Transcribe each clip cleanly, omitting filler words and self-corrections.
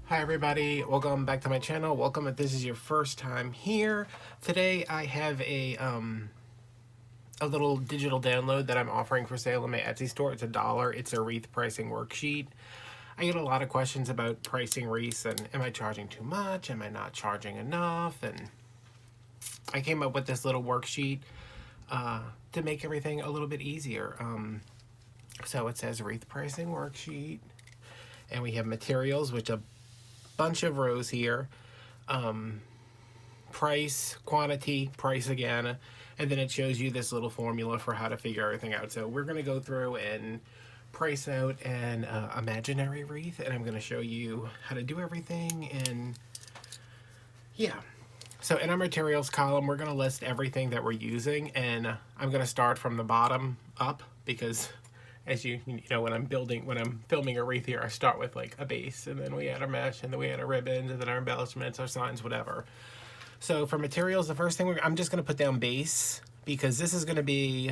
Hi everybody, welcome back to my channel. Welcome if this is your first time here. Today I have a little digital download that I'm offering for sale in my Etsy store. It's $1. It's a wreath pricing worksheet. I get a lot of questions about pricing wreaths and am I charging too much? Am I not charging enough? And I came up with this little worksheet to make everything a little bit easier. So it says wreath pricing worksheet, and we have materials, which a bunch of rows here, price, quantity, price again, and then it shows you this little formula for how to figure everything out. So we're going to go through and price out an imaginary wreath, and I'm going to show you how to do everything. And yeah, so in our materials column, we're going to list everything that we're using, and I'm going to start from the bottom up because as you know, when I'm filming a wreath here, I start with like a base, and then we add our mesh, and then we add our ribbons, and then our embellishments, our signs, whatever. So for materials, the first thing I'm just going to put down base, because this is going to be,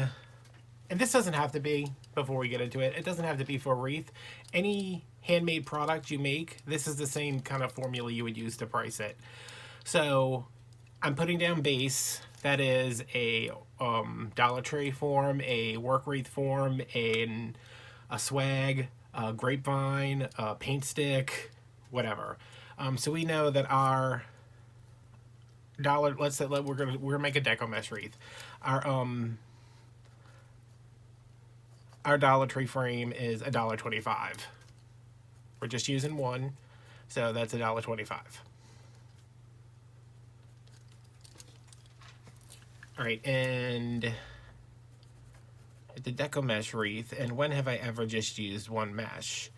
and this doesn't have to be, before we get into it, it doesn't have to be for a wreath. Any handmade product you make, this is the same kind of formula you would use to price it. So I'm putting down base. That is a Dollar Tree form, a work wreath form, a swag, a grapevine, a paint stick, whatever. So we know that our dollar, let's say we're gonna make a deco mesh wreath. Our Dollar Tree frame is $1.25. We're just using one, so that's $1.25. All right, and the deco mesh wreath, and when have I ever just used one mesh?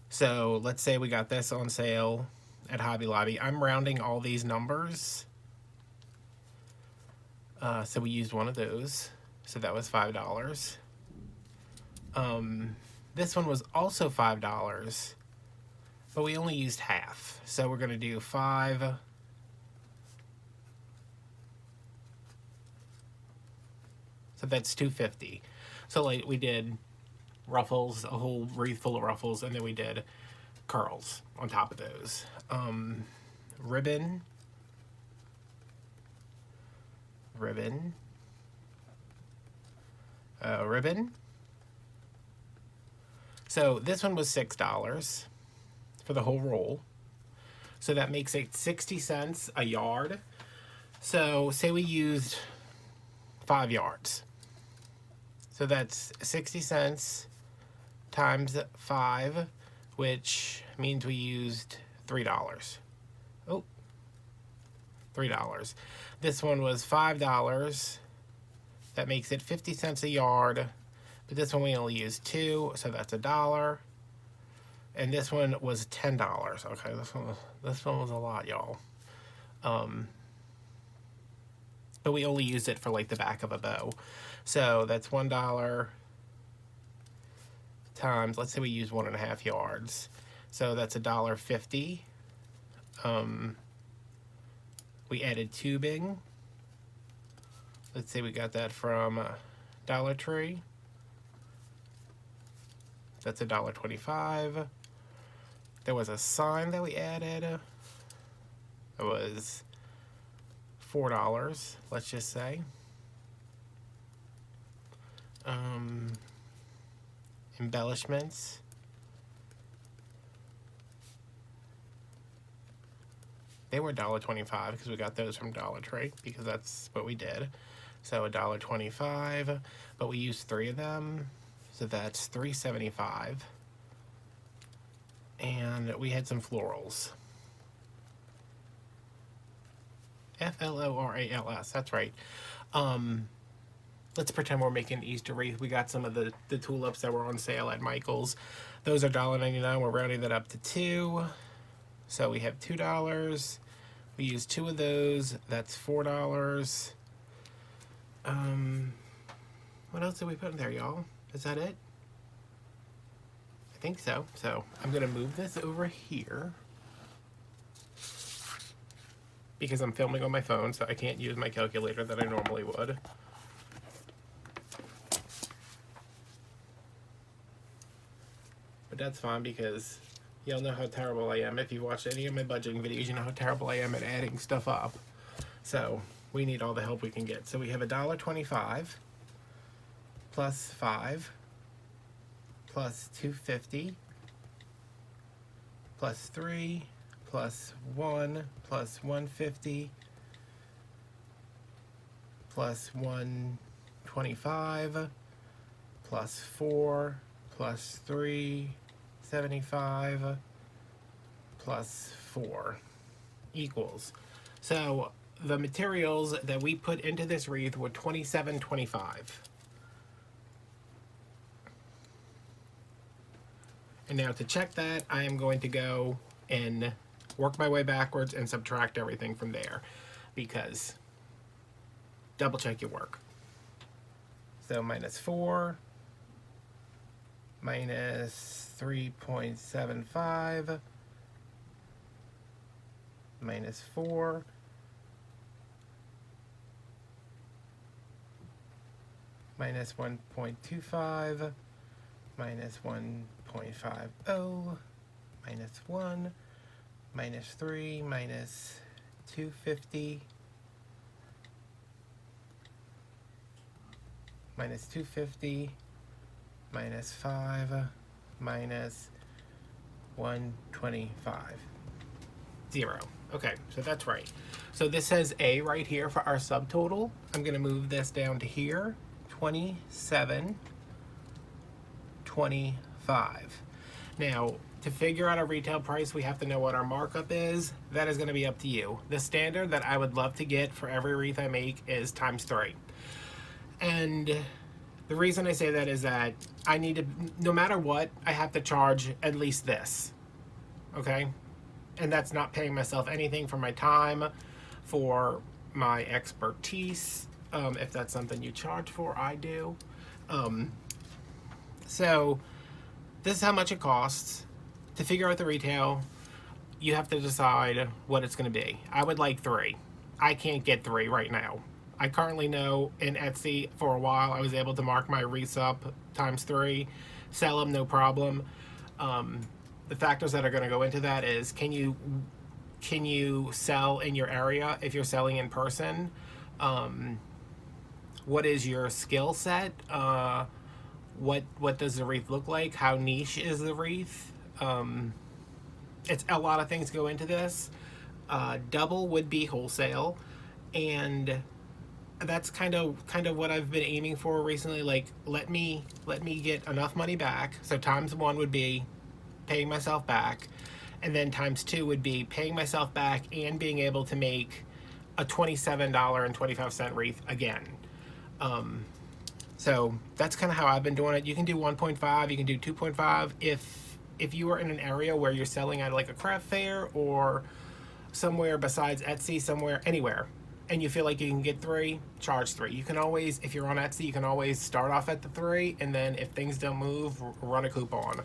So let's say we got this on sale at Hobby Lobby. I'm rounding all these numbers. So we used one of those, so that was $5. This one was also $5, but we only used half. So we're gonna do 5. So that's $2.50. So like we did ruffles, a whole wreath full of ruffles, and then we did curls on top of those. Ribbon. Ribbon. Ribbon. So this one was $6 for the whole roll. So that makes it 60 cents a yard. So say we used 5 yards. So that's 60 cents times 5, which means we used $3. Oh, $3. This one was $5. That makes it 50 cents a yard. But this one we only used 2, so that's $1. And this one was $10. Okay, this one was a lot, y'all. But we only used it for like the back of a bow. So that's $1 times, let's say we use 1.5 yards. So that's $1.50. We added tubing. Let's say we got that from Dollar Tree. That's $1.25. There was a sign that we added. It was $4, let's just say. Embellishments. They were $1.25 because we got those from Dollar Tree, because that's what we did. So $1.25, but we used 3 of them, so that's $3.75. And we had some florals. Florals, that's right. Let's pretend we're making Easter wreath. We got some of the tulips that were on sale at Michael's. Those are $1.99. We're rounding that up to 2. So we have $2. We used 2 of those. That's $4. What else did we put in there, y'all? Is that it? I think so. So I'm gonna move this over here because I'm filming on my phone, so I can't use my calculator that I normally would. But that's fine because Y'all know how terrible I am. If you've watched any of my budgeting videos, you know how terrible I am at adding stuff up. So we need all the help we can get. So we have $1.25 plus 5 plus 250 plus 3 plus 1 plus 150 plus 125 plus 4 plus 375 plus 4 equals. So the materials that we put into this wreath were $27.25. And now to check that, I am going to go and work my way backwards and subtract everything from there, because double check your work. So minus 4, minus 3.75, minus 4, minus 1.25, minus 1.50, minus 1, minus 3, minus 250, minus 250, minus 5, minus 125. 0. Okay, so that's right. So this says A right here for our subtotal. I'm going to move this down to here, 27.25. Now, to figure out a retail price, we have to know what our markup is. That is going to be up to you. The standard that I would love to get for every wreath I make is ×3. And the reason I say that is that I need to, no matter what, I have to charge at least this, okay? And that's not paying myself anything for my time, for my expertise. If that's something you charge for, I do. So this is how much it costs. To figure out the retail, you have to decide what it's going to be. I would like 3. I can't get 3 right now. I currently know in Etsy for a while I was able to mark my wreaths up ×3, sell them no problem. The factors that are going to go into that is, can you sell in your area if you're selling in person? What is your skill set? What does the wreath look like? How niche is the wreath? It's a lot of things go into this. Double would be wholesale, and that's kind of what I've been aiming for recently. Like, let me get enough money back. So ×1 would be paying myself back, and then ×2 would be paying myself back and being able to make a $27.25 wreath again. So that's kind of how I've been doing it. You can do 1.5, you can do 2.5 if you are in an area where you're selling at like a craft fair or somewhere besides Etsy, somewhere, anywhere, and you feel like you can get 3, charge 3. You can always, if you're on Etsy, you can always start off at the 3, and then if things don't move, run a coupon.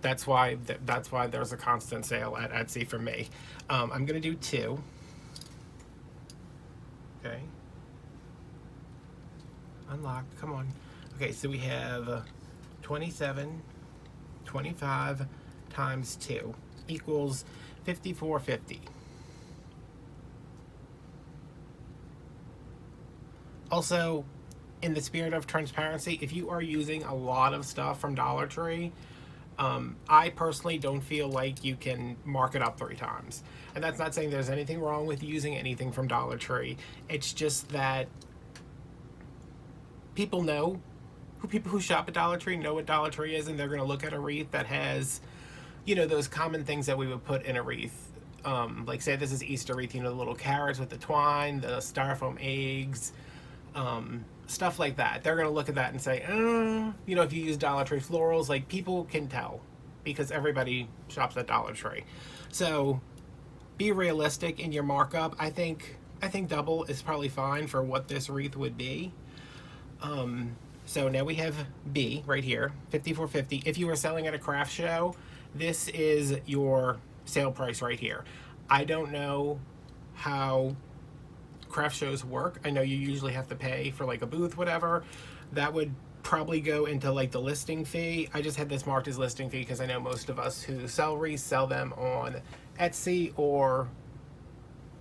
That's why there's a constant sale at Etsy for me. I'm gonna do 2. Okay. Unlocked. Come on. Okay, so we have 27.25 times 2 equals 54.50. Also, in the spirit of transparency, if you are using a lot of stuff from Dollar Tree, I personally don't feel like you can mark it up 3 times. And that's not saying there's anything wrong with using anything from Dollar Tree. It's just that people who shop at Dollar Tree know what Dollar Tree is, and they're going to look at a wreath that has, you know, those common things that we would put in a wreath. Like, say this is Easter wreath, you know, the little carrots with the twine, the styrofoam eggs, stuff like that. They're going to look at that and say, you know, if you use Dollar Tree florals, like, people can tell because everybody shops at Dollar Tree. So be realistic in your markup. I think double is probably fine for what this wreath would be. So now we have B right here, $54.50. If you were selling at a craft show, this is your sale price right here. I don't know how craft shows work. I know you usually have to pay for like a booth, whatever. That would probably go into like the listing fee. I just had this marked as listing fee because I know most of us who sell wreaths sell them on Etsy or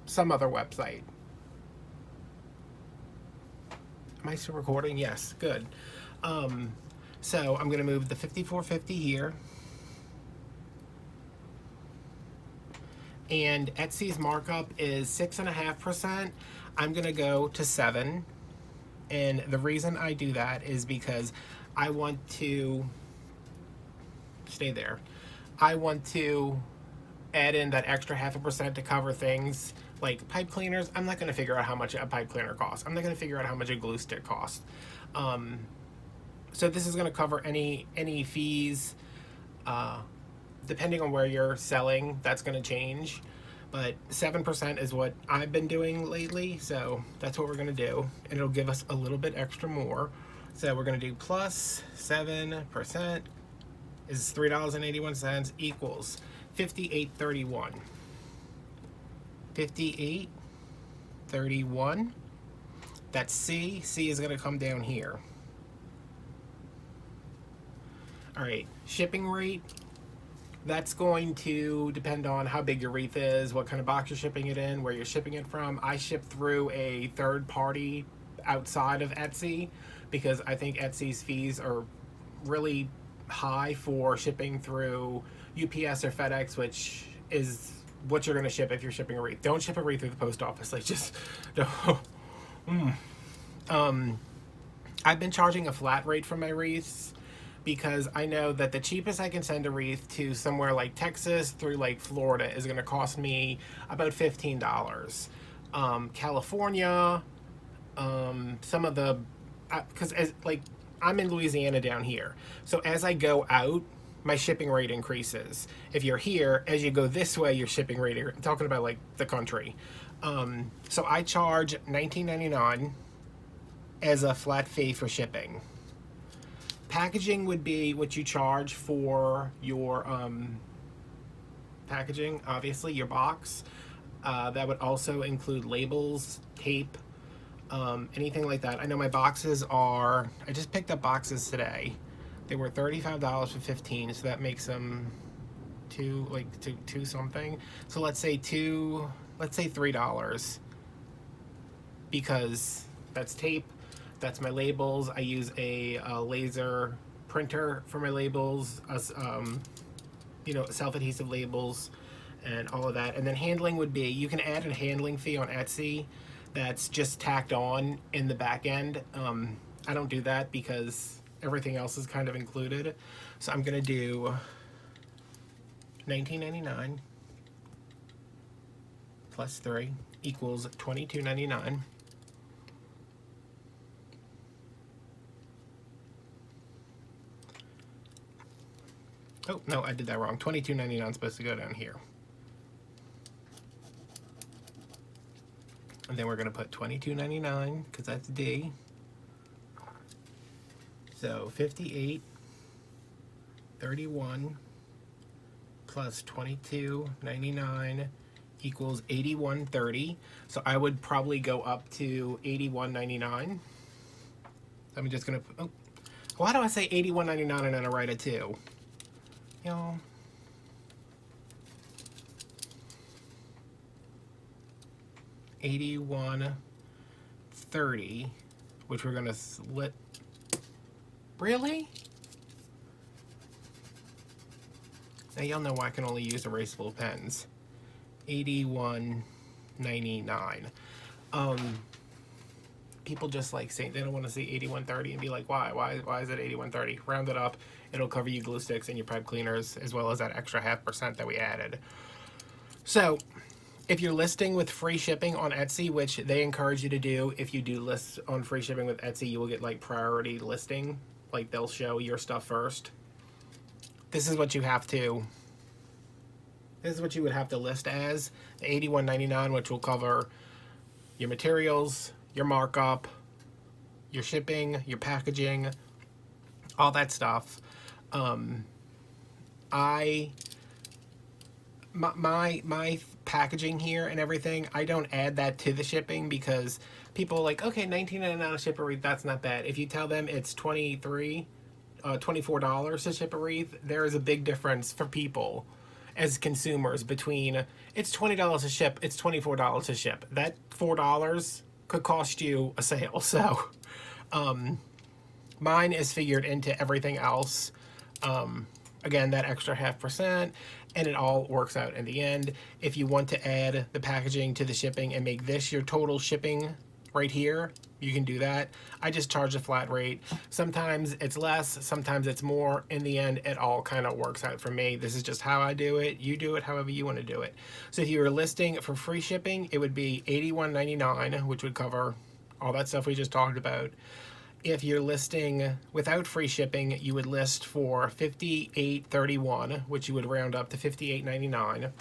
some other website. Am I still recording? Yes, good. So I'm going to move the 54.50 here. And Etsy's markup is 6.5%. I'm going to go to 7%. And the reason I do that is because I want to stay there. I want to add in that extra 0.5% to cover things like pipe cleaners. I'm not going to figure out how much a pipe cleaner costs. I'm not going to figure out how much a glue stick costs. So this is going to cover any fees. Depending on where you're selling, that's going to change. But 7% is what I've been doing lately, so that's what we're going to do. And it'll give us a little bit extra more. So we're going to do plus 7% is $3.81 equals $58.31. $58.31. That's C. C is going to come down here. All right, shipping rate. That's going to depend on how big your wreath is, what kind of box you're shipping it in, where you're shipping it from. I ship through a third party outside of Etsy because I think Etsy's fees are really high for shipping through UPS or FedEx, which is what you're going to ship if you're shipping a wreath. Don't ship a wreath through the post office. Like, just no. I've been charging a flat rate for my wreaths because I know that the cheapest I can send a wreath to somewhere like Texas through like Florida is going to cost me about $15. California, some of the, because like I'm in Louisiana down here, so as I go out, my shipping rate increases. If you're here, as you go this way, your shipping rate, I'm talking about like the country. So I charge $19.99 as a flat fee for shipping. Packaging would be what you charge for your packaging, obviously, your box. That would also include labels, tape, anything like that. I know my boxes are, I just picked up boxes today. They were $35 for 15, so that makes them two something. So let's say $3 because that's tape. That's my labels. I use a laser printer for my labels, self-adhesive labels and all of that. And then handling would be, you can add a handling fee on Etsy that's just tacked on in the back end. I don't do that because everything else is kind of included. So I'm gonna do $19.99 plus 3 equals $22.99. Oh, no, I did that wrong. $22.99 is supposed to go down here. And then we're going to put $22.99 because that's D. So $58.31 plus $22.99 equals $81.30. So I would probably go up to $81.99. I'm just going to, oh, why do I say $81.99 and then I write a 2? You know, $81.30, which we're gonna split. Really? Now y'all know why I can only use erasable pens. $81.99. People just like saying they don't want to see $81.30 and be like, why is it $81.30? Round it up. It'll cover you glue sticks and your pipe cleaners, as well as that extra 0.5% that we added. So if you're listing with free shipping on Etsy, which they encourage you to do, if you do list on free shipping with Etsy, you will get like priority listing. Like they'll show your stuff first. This is what you would have to list as the $81.99, which will cover your materials, your markup, your shipping, your packaging, my packaging here and everything, I don't add that to the shipping because people are like, okay, $19.99 to ship a wreath, that's not bad. If you tell them it's $24 to ship a wreath, there is a big difference for people as consumers between it's $20 to ship, it's $24 to ship. That $4 could cost you a sale. So mine is figured into everything else. Again, that extra 0.5%, and it all works out in the end. If you want to add the packaging to the shipping and make this your total shipping right here, you can do that. I just charge a flat rate. Sometimes it's less, sometimes it's more. In the end, it all kind of works out for me. This is just how I do it. You do it however you want to do it. So if you were listing for free shipping, it would be $81.99, which would cover all that stuff we just talked about. If you're listing without free shipping, you would list for $58.31, which you would round up to $58.99.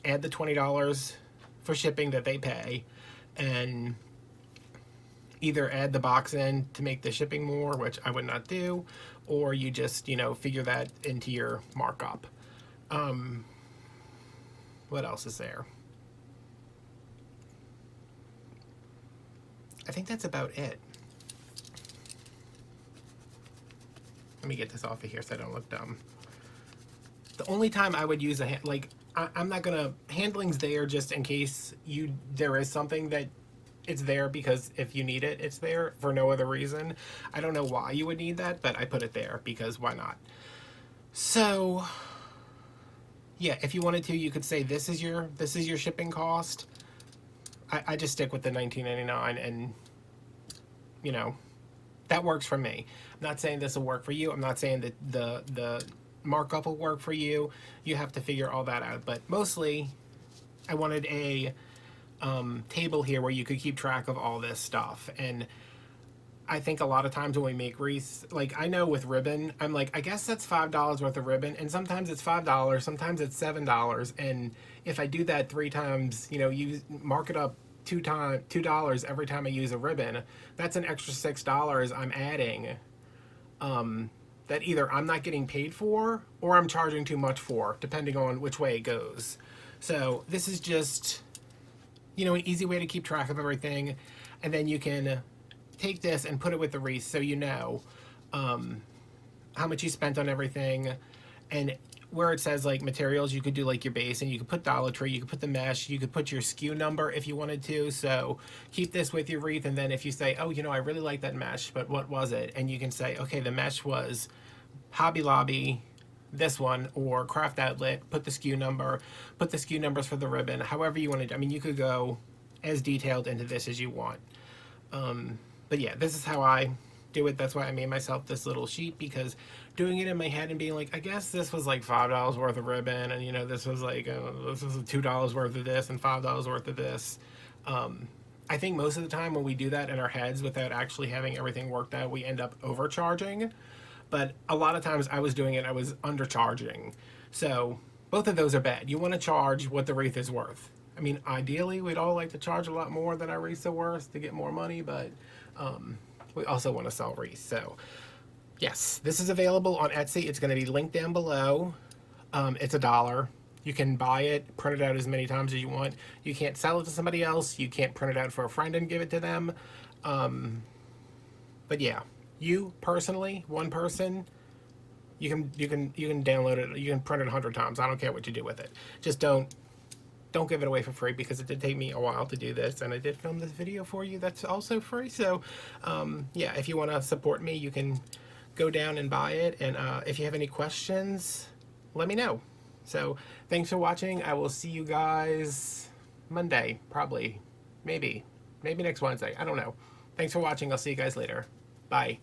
Add the $20 for shipping that they pay, and either add the box in to make the shipping more, which I would not do, or you just, figure that into your markup. What else is there? I think that's about it. Let me get this off of here so I don't look dumb. The only time I would use I'm not gonna, handling's there just in case there is something that it's there, because if you need it, it's there for no other reason. I don't know why you would need that, but I put it there because why not? So yeah, if you wanted to, you could say this is your shipping cost. I just stick with the $19.99, and that works for me. I'm not saying this will work for you. I'm not saying that the markup will work for you. You have to figure all that out. But mostly, I wanted a table here where you could keep track of all this stuff. And I think a lot of times when we make wreaths, I know with ribbon, I'm like, I guess that's $5 worth of ribbon, and sometimes it's $5, sometimes it's $7, and if I do that 3 times, you mark it up $2 every time I use a ribbon, that's an extra $6 I'm adding, that either I'm not getting paid for or I'm charging too much for, depending on which way it goes. So this is just, an easy way to keep track of everything, and then you can take this and put it with the wreath so you know how much you spent on everything. And where it says materials, you could do your base, and you could put Dollar Tree, you could put the mesh, you could put your SKU number if you wanted to. So keep this with your wreath, and then if you say, oh, I really like that mesh, but what was it? And you can say, okay, the mesh was Hobby Lobby, this one, or Craft Outlet, put the SKU number, put the SKU numbers for the ribbon, however you want to. You could go as detailed into this as you want. But yeah, this is how I do it. That's why I made myself this little sheet, because doing it in my head and being like, I guess this was $5 worth of ribbon, and this was this was $2 worth of this and $5 worth of this. I think most of the time when we do that in our heads without actually having everything worked out, we end up overcharging. But a lot of times I was doing it, I was undercharging. So both of those are bad. You want to charge what the wreath is worth. Ideally, we'd all like to charge a lot more than our wreaths are worth to get more money, but we also want to sell wreaths. So yes, this is available on Etsy. It's going to be linked down below. It's $1. You can buy it, print it out as many times as you want. You can't sell it to somebody else. You can't print it out for a friend and give it to them. But yeah, you personally, one person, you can download it. You can print it 100 times. I don't care what you do with it. Just don't give it away for free, because it did take me a while to do this, and I did film this video for you that's also free. So yeah, if you want to support me, you can go down and buy it, and if you have any questions, let me know. So thanks for watching. I will see you guys Monday, probably, maybe next Wednesday, I don't know. Thanks for watching. I'll see you guys later. Bye.